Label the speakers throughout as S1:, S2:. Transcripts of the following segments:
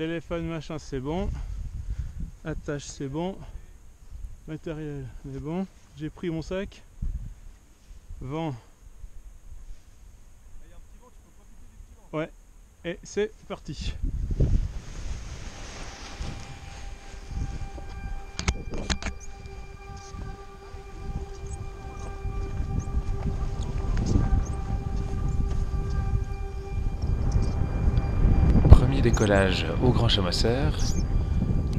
S1: téléphone machin c'est bon, attache c'est bon, matériel c'est bon, j'ai pris mon sac, vent, ouais, et c'est parti.
S2: Premier décollage au Grand Chamoisserre.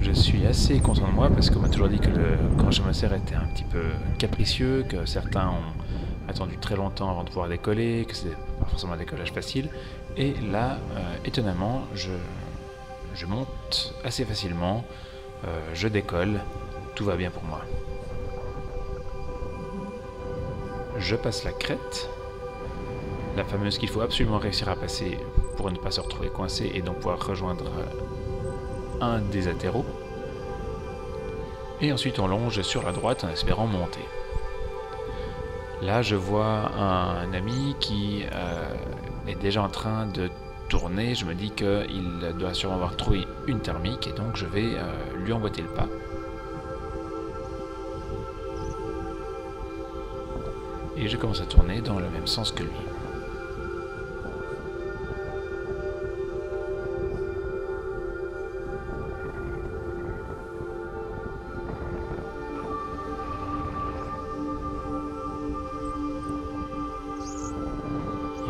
S2: Je suis assez content de moi parce qu'on m'a toujours dit que le Grand Chamoisserre était un petit peu capricieux, que certains ont attendu très longtemps avant de pouvoir décoller, que c'était pas forcément un décollage facile. Et là, étonnamment, je monte assez facilement, je décolle, tout va bien pour moi. Je passe la crête, la fameuse qu'il faut absolument réussir à passer pour ne pas se retrouver coincé et donc pouvoir rejoindre un des atterros. Et ensuite on longe sur la droite en espérant monter. Là je vois un ami qui est déjà en train de tourner. Je me dis qu'il doit sûrement avoir trouvé une thermique et donc je vais lui emboîter le pas. Et je commence à tourner dans le même sens que lui.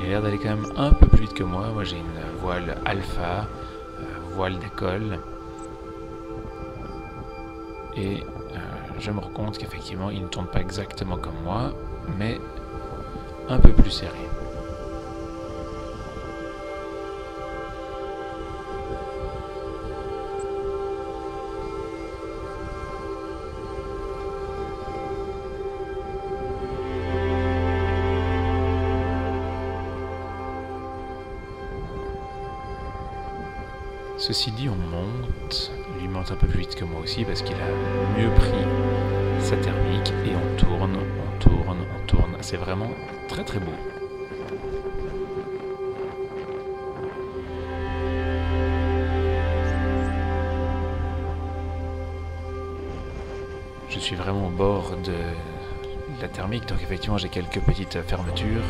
S2: Il a l'air d'aller quand même un peu plus vite que moi. Moi j'ai une voile alpha, voile d'école. Et je me rends compte qu'effectivement il ne tourne pas exactement comme moi, mais un peu plus serré. Ceci dit, on monte, lui monte un peu plus vite que moi aussi parce qu'il a mieux pris sa thermique et on tourne, on tourne, on tourne. C'est vraiment très très beau. Je suis vraiment au bord de la thermique, donc effectivement j'ai quelques petites fermetures.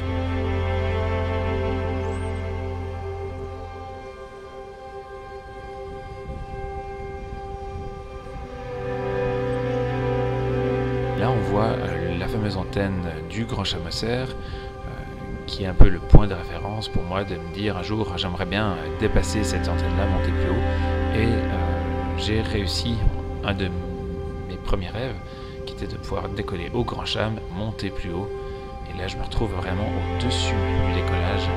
S2: Là on voit la fameuse antenne du Grand Chamoisserre qui est un peu le point de référence pour moi de me dire un jour j'aimerais bien dépasser cette antenne-là, monter plus haut. Et j'ai réussi un de mes premiers rêves qui était de pouvoir décoller au Grand Cham, monter plus haut. Et là je me retrouve vraiment au-dessus du décollage.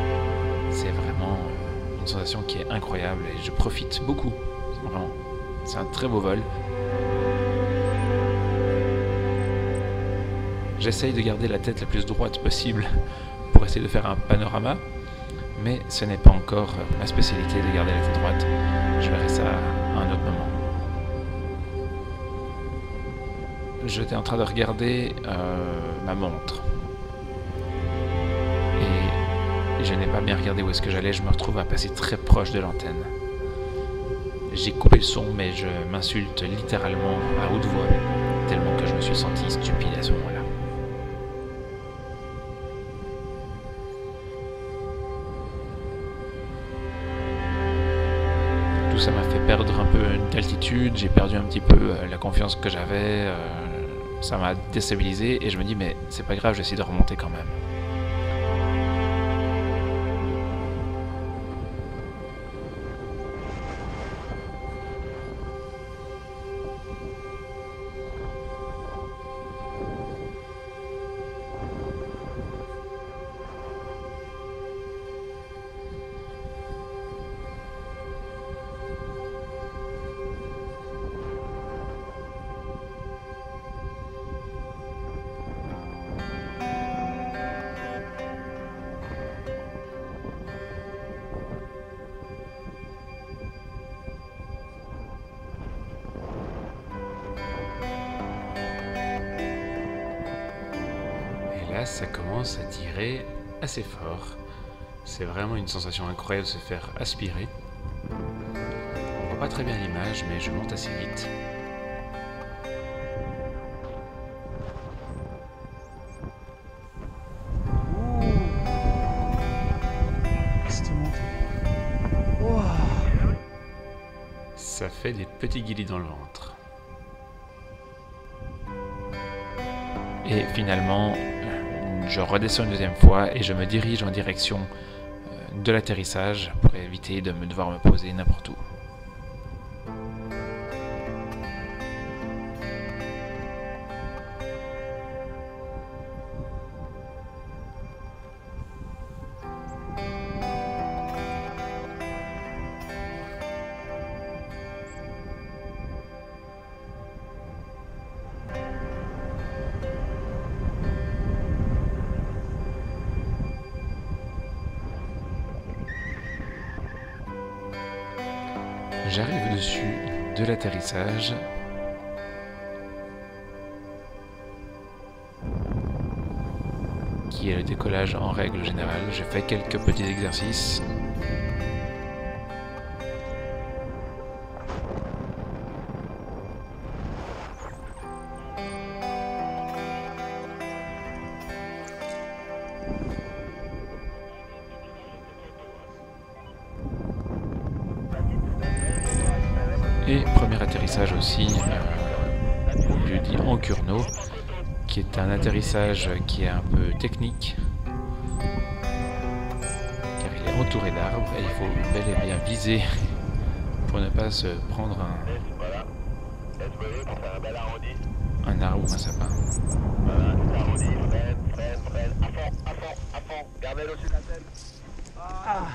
S2: C'est vraiment une sensation qui est incroyable et je profite beaucoup. Vraiment, c'est un très beau vol. J'essaye de garder la tête la plus droite possible pour essayer de faire un panorama, mais ce n'est pas encore ma spécialité de garder la tête droite. Je verrai ça à un autre moment. J'étais en train de regarder ma montre. Et je n'ai pas bien regardé où est-ce que j'allais, je me retrouve à passer très proche de l'antenne. J'ai coupé le son, mais je m'insulte littéralement à haute voix, tellement que je me suis senti stupide à ce moment-là. Tout ça m'a fait perdre un peu d'altitude, j'ai perdu un petit peu la confiance que j'avais, ça m'a déstabilisé et je me dis mais c'est pas grave, j'essaie de remonter quand même. Là, ça commence à tirer assez fort. C'est vraiment une sensation incroyable de se faire aspirer. On voit pas très bien l'image, mais je monte assez vite.
S1: Cette montée. Wow.
S2: Ça fait des petits guilis dans le ventre. Et finalement, je redescends une deuxième fois et je me dirige en direction de l'atterrissage pour éviter de devoir me poser n'importe où. J'arrive au-dessus de l'atterrissage. Qui est le décollage en règle générale. Je fais quelques petits exercices. Et premier atterrissage aussi au lieu-dit en Curno, qui est un atterrissage qui est un peu technique, car il est entouré d'arbres et il faut bel et bien viser pour ne pas se prendre un arbre ou un sapin.
S3: Gardez le dessus de la tête. Ah.